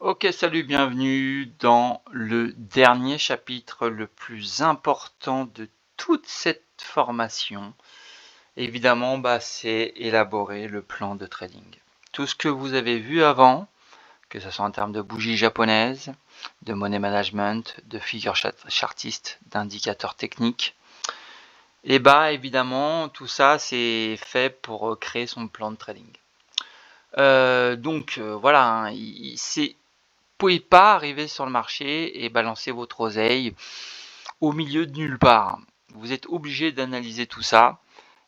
Ok, salut, bienvenue dans le dernier chapitre le plus important de toute cette formation. Évidemment, c'est élaborer le plan de trading. Tout ce que vous avez vu avant, que ce soit en termes de bougies japonaises, de money management, de figures chartistes, d'indicateurs techniques, et évidemment, tout ça c'est fait pour créer son plan de trading. Voilà, hein, c'est pouvez pas arriver sur le marché et balancer votre oseille au milieu de nulle part. Vous êtes obligé d'analyser tout ça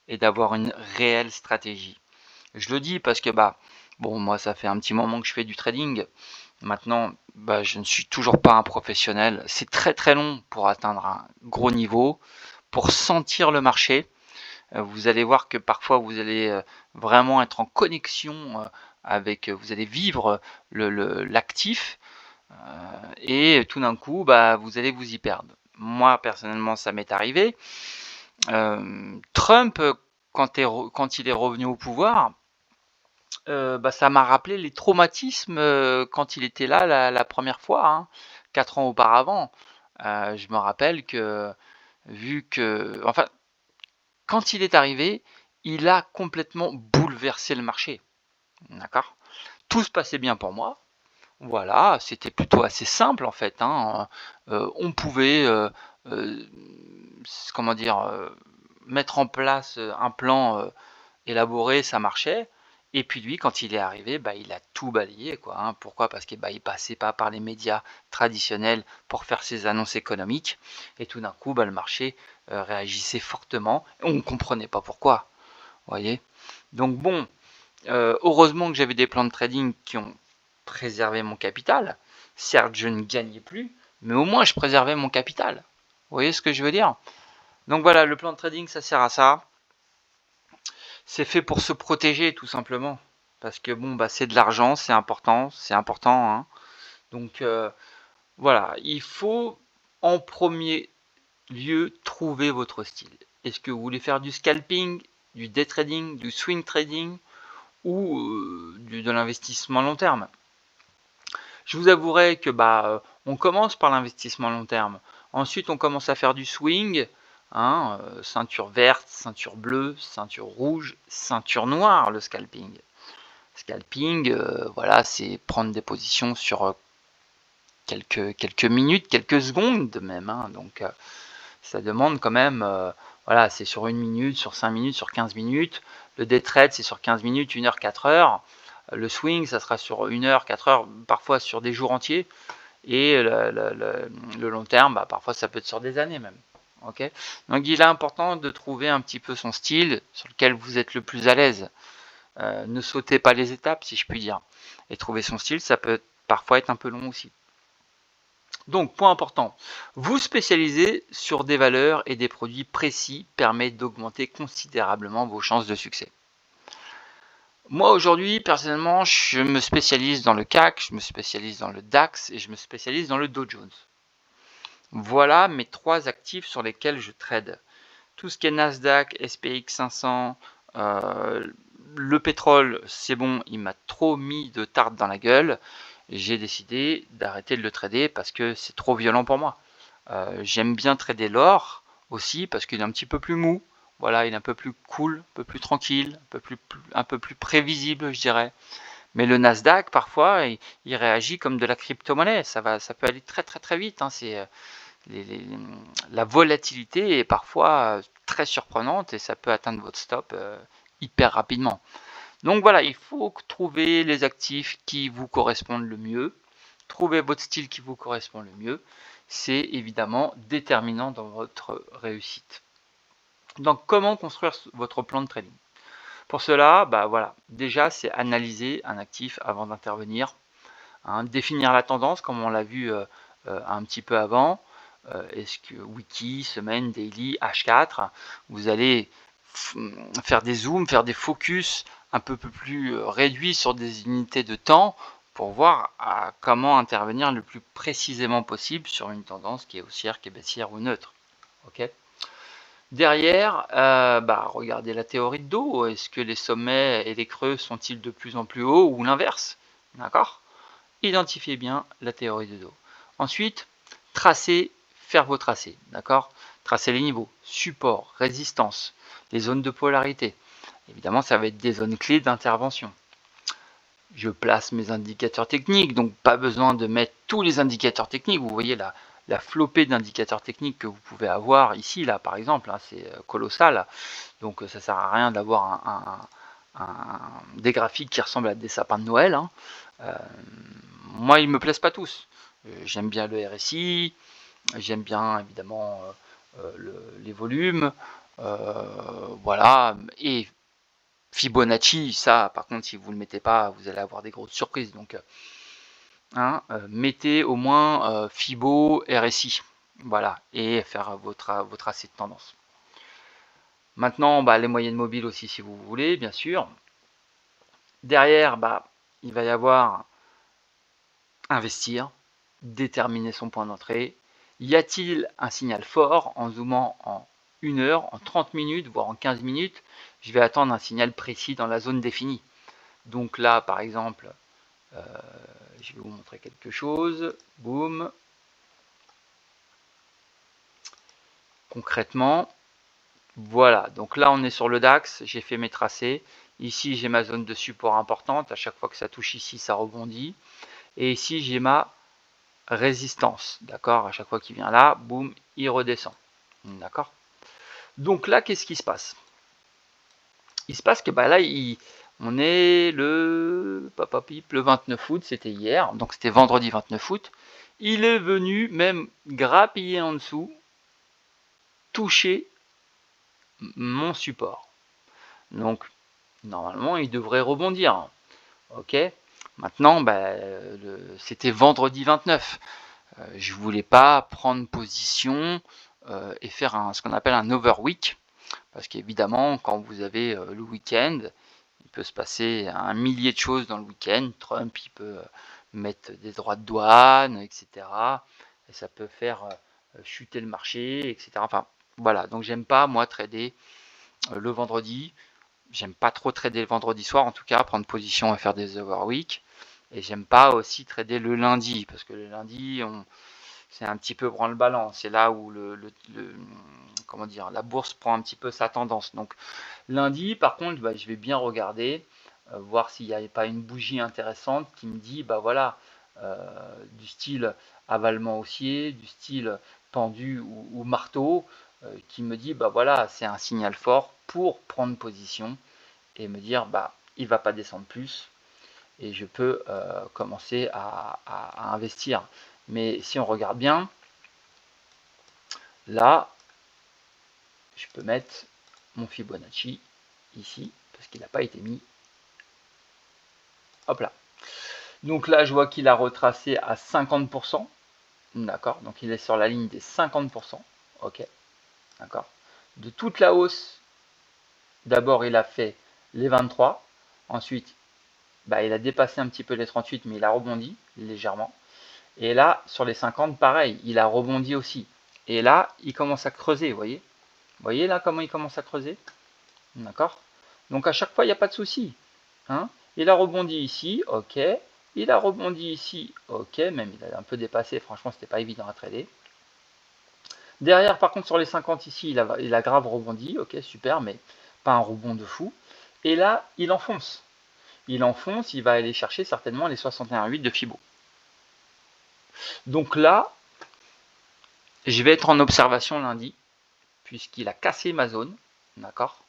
et d'avoir une réelle stratégie. Je le dis parce que moi ça fait un petit moment que je fais du trading. Maintenant, je ne suis toujours pas un professionnel. C'est très très long pour atteindre un gros niveau, pour sentir le marché. Vous allez voir que parfois vous allez vraiment être en connexion avec, vous allez vivre l'actif. Et tout d'un coup, vous allez vous y perdre. Moi, personnellement, ça m'est arrivé. Trump, quand il est revenu au pouvoir, ça m'a rappelé les traumatismes quand il était là la première fois, hein, 4 ans auparavant. Je me rappelle que, enfin, quand il est arrivé, il a complètement bouleversé le marché. D'accord? Tout se passait bien pour moi. Voilà, c'était plutôt assez simple en fait, hein. On pouvait, heu, comment dire? Mettre en place un plan élaboré, ça marchait. Et puis lui, quand il est arrivé, il a tout balayé quoi, hein. Pourquoi? Parce que, il passait pas par les médias traditionnels pour faire ses annonces économiques et tout d'un coup, le marché réagissait fortement et on ne comprenait pas pourquoi, vous voyez? Donc bon, heureusement que j'avais des plans de trading qui ont préservé mon capital. Certes, je ne gagnais plus, mais au moins je préservais mon capital. Vous voyez ce que je veux dire? Donc voilà, le plan de trading, ça sert à ça. C'est fait pour se protéger tout simplement. Parce que c'est de l'argent, c'est important, hein. Donc voilà, il faut en premier lieu trouver votre style. Est-ce que vous voulez faire du scalping, du day trading, du swing trading ou de l'investissement long terme? Je vous avouerai que on commence par l'investissement long terme. Ensuite, on commence à faire du swing, hein, ceinture verte, ceinture bleue, ceinture rouge, ceinture noire, le scalping. Scalping, voilà, c'est prendre des positions sur quelques minutes, quelques secondes même, hein, donc ça demande quand même, voilà, c'est sur 1 minute, sur 5 minutes, sur 15 minutes. Le day trade, c'est sur 15 minutes, 1 heure, 4 heures. Le swing, ça sera sur 1 heure, 4 heures, parfois sur des jours entiers. Et le long terme, parfois ça peut être sur des années même. Okay, donc il est important de trouver un petit peu son style sur lequel vous êtes le plus à l'aise. Ne sautez pas les étapes, si je puis dire. Et trouver son style, ça peut parfois être un peu long aussi. Donc, point important, vous spécialiser sur des valeurs et des produits précis permet d'augmenter considérablement vos chances de succès. Moi aujourd'hui, personnellement, je me spécialise dans le CAC, je me spécialise dans le DAX et je me spécialise dans le Dow Jones. Voilà mes 3 actifs sur lesquels je trade. Tout ce qui est Nasdaq, SPX 500, le pétrole, c'est bon, il m'a trop mis de tarte dans la gueule. J'ai décidé d'arrêter de le trader parce que c'est trop violent pour moi. J'aime bien trader l'or aussi parce qu'il est un petit peu plus mou. Voilà, il est un peu plus cool, un peu plus tranquille, un peu plus prévisible, je dirais. Mais le Nasdaq, parfois, il réagit comme de la crypto-monnaie. Ça peut aller très très très vite, hein. La volatilité est parfois très surprenante et ça peut atteindre votre stop hyper rapidement. Donc voilà, il faut trouver les actifs qui vous correspondent le mieux, trouver votre style qui vous correspond le mieux. C'est évidemment déterminant dans votre réussite. Donc comment construire votre plan de trading? Pour cela, voilà, déjà c'est analyser un actif avant d'intervenir, hein, définir la tendance comme on l'a vu un petit peu avant. Est-ce que wiki, semaine, daily, H4, vous allez faire des zooms, faire des focus un peu plus réduits sur des unités de temps pour voir comment intervenir le plus précisément possible sur une tendance qui est haussière, qui est baissière ou neutre. Okay. Derrière, regardez la théorie de dos. Est-ce que les sommets et les creux sont-ils de plus en plus hauts ou l'inverse? D'accord. identifiez bien la théorie de dos. Ensuite, faire vos tracés, d'accord? Tracer les niveaux, support, résistance, les zones de polarité. Évidemment, ça va être des zones clés d'intervention. Je place mes indicateurs techniques, donc pas besoin de mettre tous les indicateurs techniques. Vous voyez la flopée d'indicateurs techniques que vous pouvez avoir ici, là par exemple, hein, c'est colossal. Donc ça sert à rien d'avoir des graphiques qui ressemblent à des sapins de Noël. Hein. Moi, ils me plaisent pas tous. J'aime bien le RSI, j'aime bien évidemment les volumes, voilà, et Fibonacci, ça par contre si vous ne le mettez pas, vous allez avoir des grosses surprises, donc mettez au moins Fibo, RSI, voilà, et faire vos tracés de tendance. Maintenant, les moyennes mobiles aussi si vous voulez, bien sûr. Derrière, il va y avoir investir, déterminer son point d'entrée. Y a-t-il un signal fort? En zoomant en 1 heure, en 30 minutes, voire en 15 minutes, je vais attendre un signal précis dans la zone définie. Donc là, par exemple, je vais vous montrer quelque chose. Boum. Concrètement, voilà. Donc là, on est sur le DAX. J'ai fait mes tracés. Ici, j'ai ma zone de support importante. À chaque fois que ça touche ici, ça rebondit. Et ici, j'ai ma résistance. D'accord? À chaque fois qu'il vient là, boum, il redescend. D'accord? Donc là, qu'est-ce qui se passe? Il se passe que là, on est le 29 août, c'était hier, donc c'était vendredi 29 août. Il est venu même grappiller en dessous, toucher mon support. Donc normalement, il devrait rebondir. Ok. Maintenant, c'était vendredi 29. Je voulais pas prendre position et faire ce qu'on appelle un overweek. Parce qu'évidemment, quand vous avez le week-end, il peut se passer un millier de choses dans le week-end. Trump, il peut mettre des droits de douane, etc. Et ça peut faire chuter le marché, etc. Enfin, voilà. Donc, j'aime pas, moi, trader le vendredi. J'aime pas trop trader le vendredi soir, en tout cas, prendre position et faire des overweek. Et j'aime pas aussi trader le lundi, parce que le lundi, c'est un petit peu branle-ballant. C'est là où comment dire, la bourse prend un petit peu sa tendance. Donc lundi, par contre, je vais bien regarder, voir s'il n'y avait pas une bougie intéressante qui me dit, voilà, du style avalement haussier, du style pendu ou marteau, qui me dit, voilà, c'est un signal fort pour prendre position et me dire, il ne va pas descendre plus et je peux commencer à investir. Mais si on regarde bien, là, je peux mettre mon Fibonacci ici, parce qu'il n'a pas été mis. Hop là. Donc là, je vois qu'il a retracé à 50%. D'accord. Donc il est sur la ligne des 50%. Ok. D'accord. De toute la hausse, d'abord, il a fait les 23. Ensuite, il a dépassé un petit peu les 38, mais il a rebondi légèrement. Et là, sur les 50, pareil, il a rebondi aussi. Et là, il commence à creuser, vous voyez? Vous voyez là comment il commence à creuser? D'accord? Donc à chaque fois, il n'y a pas de souci. Hein? Il a rebondi ici, ok. Il a rebondi ici, ok. Même il a un peu dépassé, franchement, c'était pas évident à trader. Derrière, par contre, sur les 50 ici, il a grave rebondi, ok, super, mais pas un rebond de fou. Et là, il enfonce. Il enfonce, il va aller chercher certainement les 61,8 de Fibo. Donc là, je vais être en observation lundi, puisqu'il a cassé ma zone, d'accord?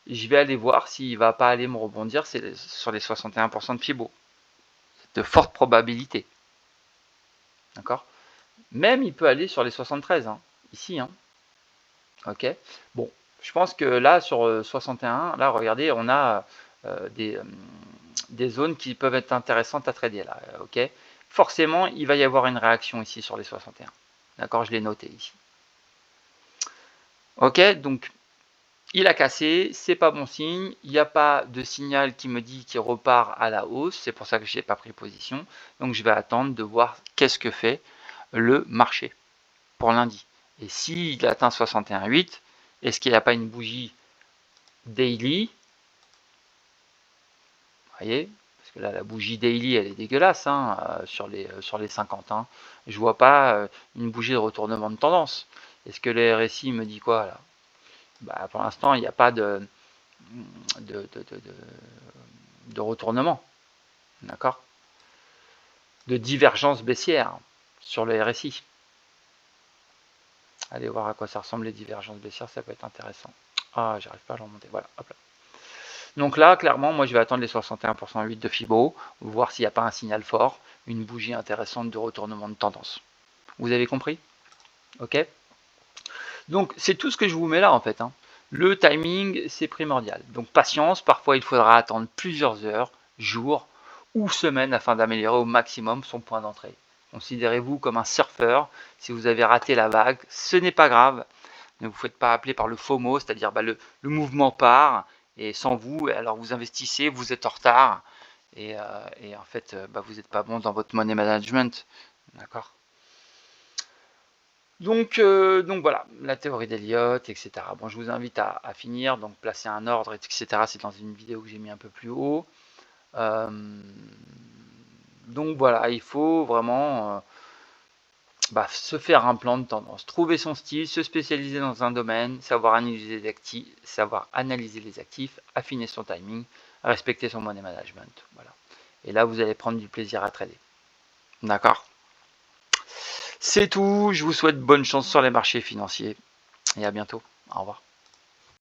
Je vais aller voir s'il ne va pas aller me rebondir sur les 61% de Fibo. C'est de fortes probabilités. D'accord? Même il peut aller sur les 73, hein, ici. Hein. Ok? Bon, je pense que là, sur 61, là, regardez, on a des zones qui peuvent être intéressantes à trader. Là, ok? Forcément, il va y avoir une réaction ici sur les 61. D'accord? Je l'ai noté ici. Ok? Donc, il a cassé, c'est pas bon signe, il n'y a pas de signal qui me dit qu'il repart à la hausse, c'est pour ça que je n'ai pas pris position. Donc je vais attendre de voir qu'est-ce que fait le marché pour lundi. Et s'il atteint 61,8, est-ce qu'il n'y a pas une bougie daily? Vous voyez, parce que là, la bougie daily, elle est dégueulasse hein, sur les 50. Hein. Je vois pas une bougie de retournement de tendance. Est-ce que le RSI me dit quoi là? Bah, pour l'instant, il n'y a pas de retournement, d'accord, de divergence baissière sur le RSI. Allez voir à quoi ça ressemble les divergences baissières, ça peut être intéressant. Ah, j'arrive pas à le remonter, voilà, hop là. Donc là, clairement, moi je vais attendre les 61,8 de Fibo, voir s'il n'y a pas un signal fort, une bougie intéressante de retournement de tendance. Vous avez compris? Ok. Donc c'est tout ce que je vous mets là en fait. Hein. Le timing, c'est primordial. Donc patience, parfois il faudra attendre plusieurs heures, jours ou semaines afin d'améliorer au maximum son point d'entrée. Considérez-vous comme un surfeur. Si vous avez raté la vague, ce n'est pas grave. Ne vous faites pas appeler par le FOMO, c'est-à-dire le mouvement part, et sans vous, alors vous investissez, vous êtes en retard, et en fait, vous n'êtes pas bon dans votre money management. D'accord. Donc voilà, la théorie d'Elliott, etc. Bon, je vous invite à finir, donc placer un ordre, etc. C'est dans une vidéo que j'ai mis un peu plus haut. Donc voilà, il faut vraiment se faire un plan de tendance, trouver son style, se spécialiser dans un domaine, savoir analyser les actifs, affiner son timing, respecter son money management. Voilà. Et là, vous allez prendre du plaisir à trader. D'accord? C'est tout. Je vous souhaite bonne chance sur les marchés financiers et à bientôt. Au revoir.